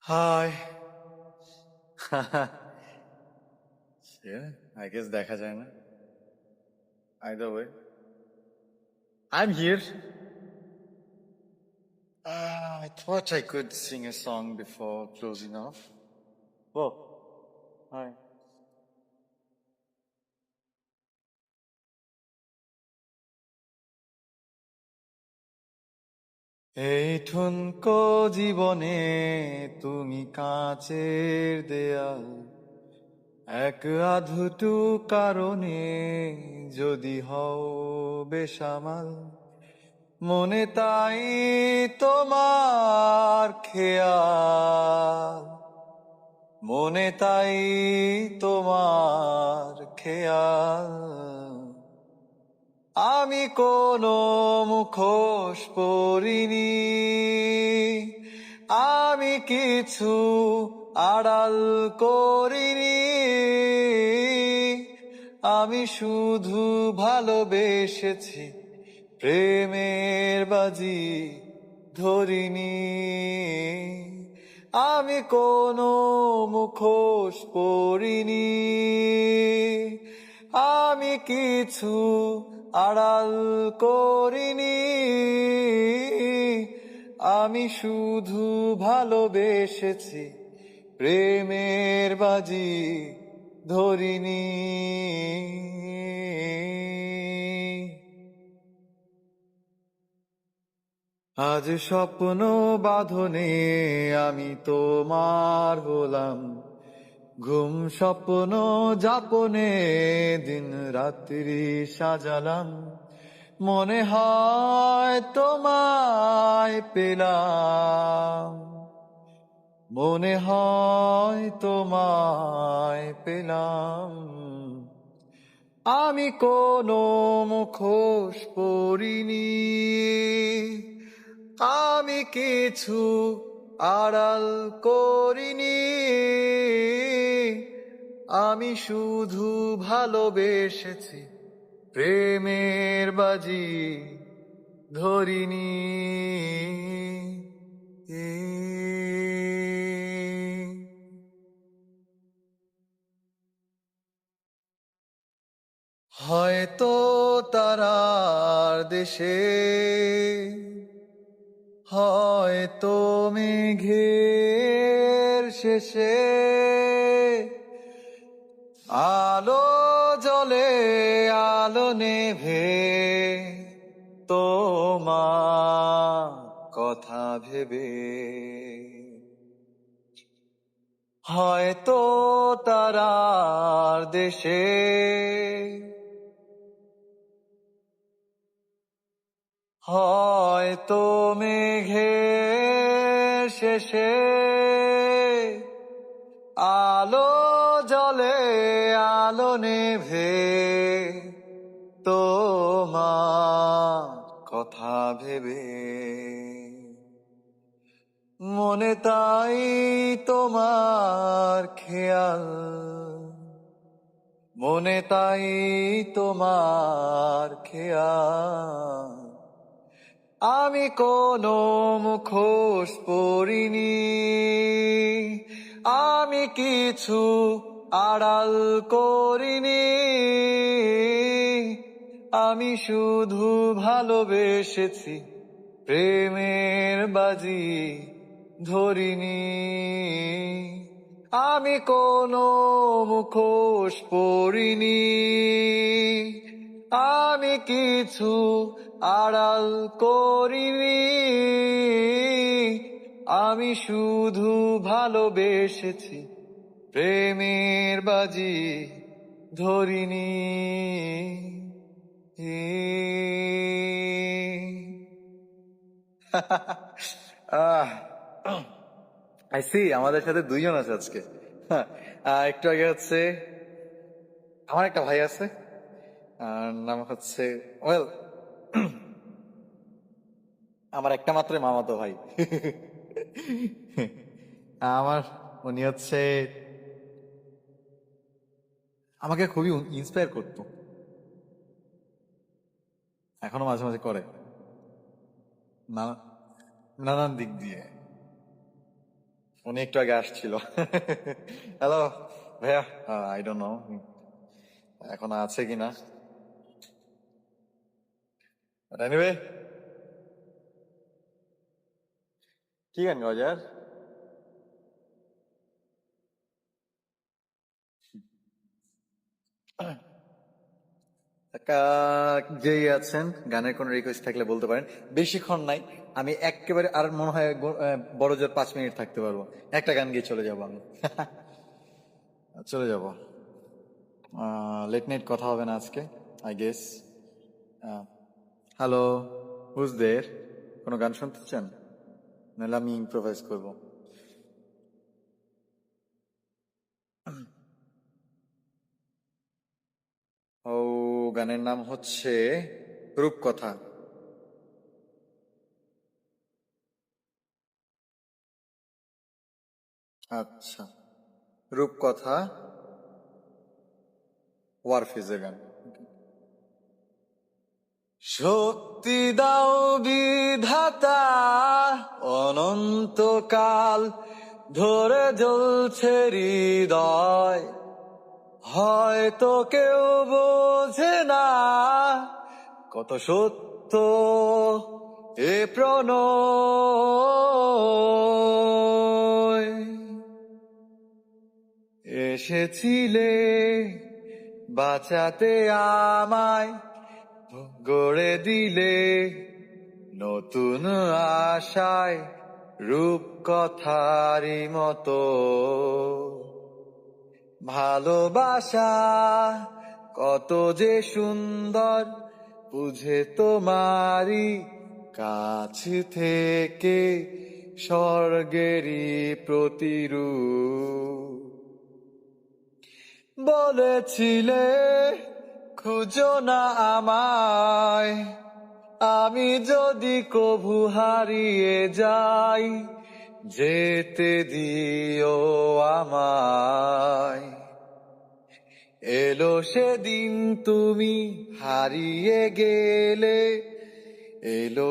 High. I guess দেখা যায় না। Either way, I'm here. I thought I could sing a song before closing off. Whoa, hi. এই ঠুনকো জীবনে তুমি কাঁচের দেয়াল, এক আধটু কারণে যদি হও বেসামাল, মনে তাই তোমার খেয়াল, মনে তাই তোমার খেয়াল। আমি কোনো মুখোশ পরিনি, আমি কিছু আড়াল করিনি, আমি শুধু ভালোবেসেছি, প্রেমের বাজি ধরিনি। আমি কোনো মুখোশ পরিনি, আমি কিছু আড়াল করিনি, আমি শুধু ভালোবেসেছি, প্রেমের বাজি ধরিনি। আজ স্বপ্ন বাঁধনে আমি তোমার হলাম, ঘুম স্বপ্ন যাপনে দিন রাত্রি সাজালাম, মনে হয় তোমায় পেলাম, মনে হয় তোমায় পেলাম। আমি কোনো মুখোশ পরিনি, আমি কিছু আড়াল করিনি, আমি শুধু ভালোবেসেছি, প্রেমের বাজি ধরিনি। হয়তো তারার দেশে, হয়তো মেঘের শেষে, আলো জ্বলে আলো নেভে, তোমার কথা ভেবে। হয়তো তারার দেশে, হয়তো মেঘের শেষে, আলো জ্বলে আলো নেভে, তোমার কথা ভেবে। মনে তাই তোমার খেয়াল, মনে তাই তোমার খেয়াল। আমি কোনো মুখোশ পরিনি, আমি কিছু আড়াল করিনি, আমি শুধু ভালোবেসেছি, প্রেমের বাজি ধরিনি। আমি কোনো মুখোশ পরিনি, আমি কিছু আড়াল করিনি, আমি শুধু ভালোবেসেছি, প্রেমের বাজি ধরিনি। আই সি আমাদের সাথে দুইজন আছে আজকে। একটু আগে হচ্ছে আমার একটা ভাই আছে, নাম হচ্ছে ওয়েল, আমার একটা মাত্র মামাতো ভাই। আমার উনি হচ্ছে আমাকে খুবই ইন্সপায়ার করতো, এখনো মাঝে মাঝে করে, নানান দিক দিয়ে। উনি একটু আগে আসছিল। হ্যালো ভাইয়া, আই ডোন্ট নো এখন আছে কিনা, বাট এনিওয়ে কি গান গাওয়া যায় আর? যেই আছেন গানের কোনো রিকোয়েস্ট থাকলে বলতে পারেন, বেশিক্ষণ নাই, আমি একেবারে আর মনে হয় বড় জোর 5 মিনিট থাকতে পারবো, একটা গান গিয়ে চলে যাবো আমি। চলে যাব, লেট নাইট কথা হবে না আজকে আই গেস। হ্যালো, হুজ দের? কোনো গান শুনতে চান নাহলে আমি ইম্প্রোভাইজ করবো? ও, গানের নাম হচ্ছে রূপকথা। আচ্ছা, রূপকথা ওয়ারফিজের গান। শক্তি দাও বিধাতা, অনন্তকাল ধরে জ্বলছে হৃদয়, হয়তো কেউ বোঝে না কত সত্য এ প্রণয়। এসেছিলে বাঁচাতে আমায়, গড়ে দিলে নতুন আশায় রূপকথারই মতো। ভালোবাসা কত যে সুন্দর, বুঝে তোমারই কাছ থেকে স্বর্গেরই প্রতিরূপ। বলেছিলে খুঁজো না আমায়, আমি যদি কভু হারিয়ে যাই, যেতে দিও আমায়। এলো সেদিন তুমি হারিয়ে গেলে, এলো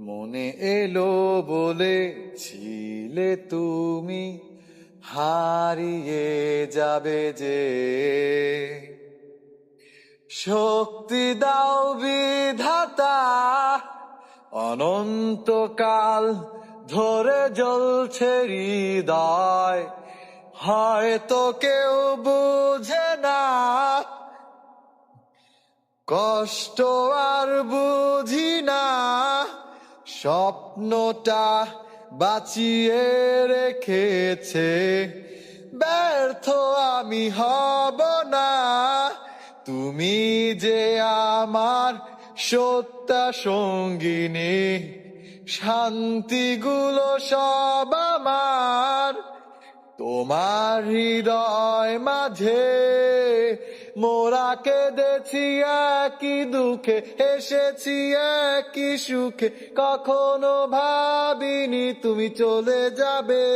মনে এলো বলে ছিলে তুমি হারিয়ে যাবে যে। শক্তি দাও বিধাতা, অনন্তকাল ধরে জ্বলছে হৃদয়, হয়তো কেউ বুঝে না কষ্ট আর বুঝি না, স্বপ্নটা বাঁচিয়ে রেখেছে, ব্যর্থ আমি হব না, তুমি যে আমার সত্যা সঙ্গিনী, শান্তিগুলো সব আমার তোমার হৃদয় মাঝে। মোরা কেঁদেছি একই দুঃখে, হেসেছি একই সুখে, কখনো ভাবিনি তুমি চলে যাবে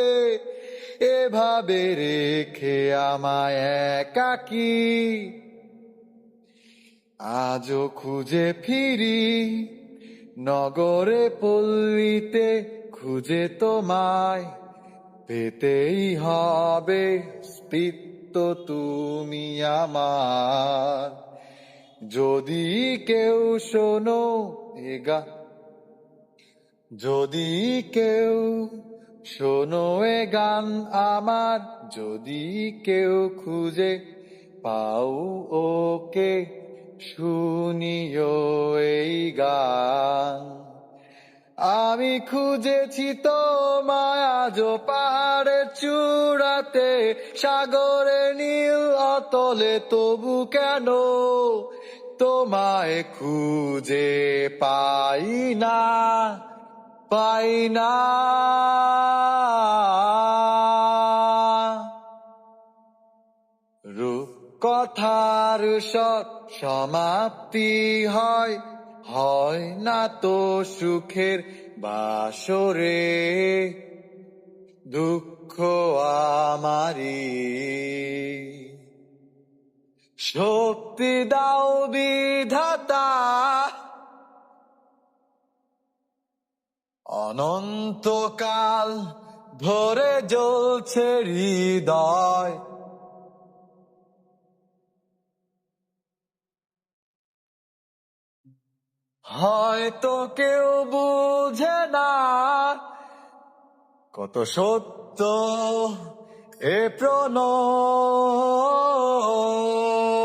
এভাবে রেখে আমায় একাকী। আজও খুঁজে ফিরি নগরে পল্লীতে, খুঁজে তোমায় পেতেই হবে, স্পৃত্য তুমি আমার। যদি কেউ শোনো এ গান, যদি কেউ শোনো এ গান আমার, যদি কেউ খুঁজে পাও ওকে শুনিও এই গান। আমি খুঁজেছি তোমায় আজও পাহাড়ের চূড়াতে, সাগরে নীল অতলে, তবু কেন তোমায় খুঁজে পাই না, পাই না। রূপকথার সমাপ্তি হয়, হয় না তো সুখের বাসরে, দুঃখ আমারি। শক্তি দাও বিধাতা, অনন্তকাল ভরে জ্বলছে হৃদয়। হয়তো কেউ বুঝে না কত সত্য এ প্রণয়।